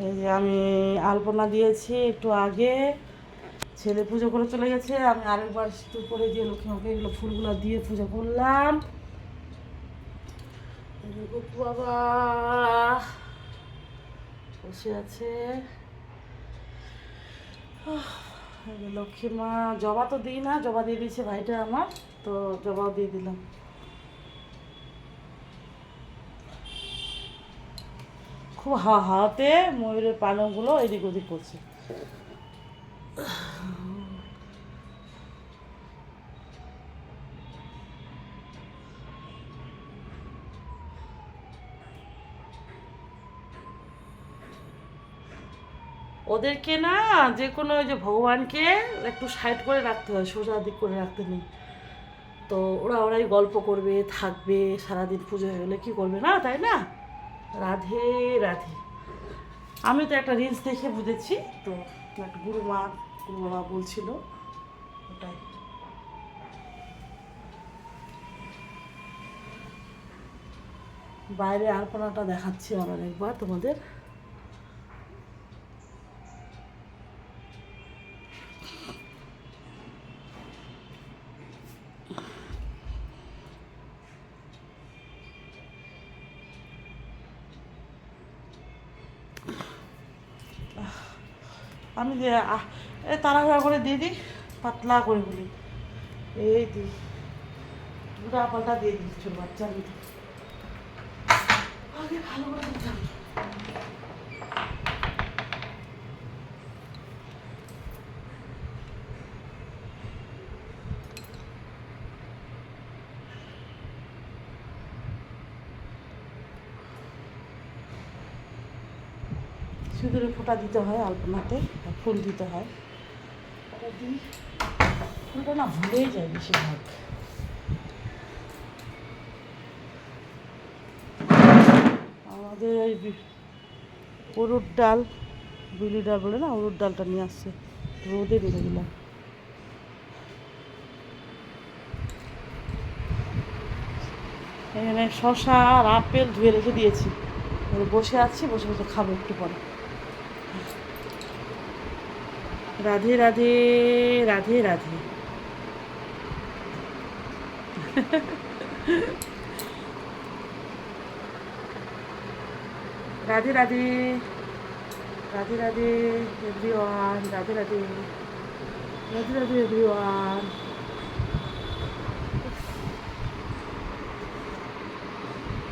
এই যে আমি আলপনা দিয়েছি একটু আগে, ছেলে পুজো করে চলে গেছে, আমি আরেকবার একটু করে দিয়ে লক্ষ্মী মাকে এগুলো ফুলগুলো দিয়ে পুজো করলাম। গপু বাবা বসে আছে। লক্ষ্মী মা জবা তো দিই না, জবা দিয়ে দিয়েছে ভাইটা আমার, তো জবাও দিয়ে দিলাম। খুব হাওয়াতে ময়ূরের পালকগুলো এদিক ওদিক করছে। ওদেরকে না যে কোনো ওই যে ভগবানকে একটু সাইড করে রাখতে হয়, সোজা দিক করে রাখতে নেই। তো ওরাই গল্প করবে, থাকবে সারাদিন, পুজো হয়ে গেলে কী করবে না, তাই না? রাধে রাধে। আমি তো একটা রিলস দেখে বুঝেছি, তো একটা গুরুমা বলছিল ওটাই। বাইরে আলপনাটা দেখাচ্ছি আবার একবার তোমাদের। আমি যে তাড়াহুড়া করে দিয়ে দিই, পাতলা করে বলি, এই দিই দুটা পাল্টা দিয়ে দিই ছোট বাচ্চা আগে ভালো করে দিতাম। সিঁদুরে ফোঁটা দিতে হয় আলপনাতে, ফুল দিতে হয়, ওটা দিই। ফুলটা না ভুলেই যায় বেশিরভাগ। আমাদের এই উড়ুর ডাল, বিউলি ডাল বলে না, উড়ুর ডালটা নিয়ে আসছে, রোদে বেঁধে দিলাম। এখানে শশা আর আপেল ধুয়ে রেখে দিয়েছি, বসে আছি, বসে বসে খাবো একটু পরে। রাধে রাধে, রাধে রাধে। Radhe Radhe, Radhe Radhe everyone, Radhe Radhe, Radhe Radhe everyone.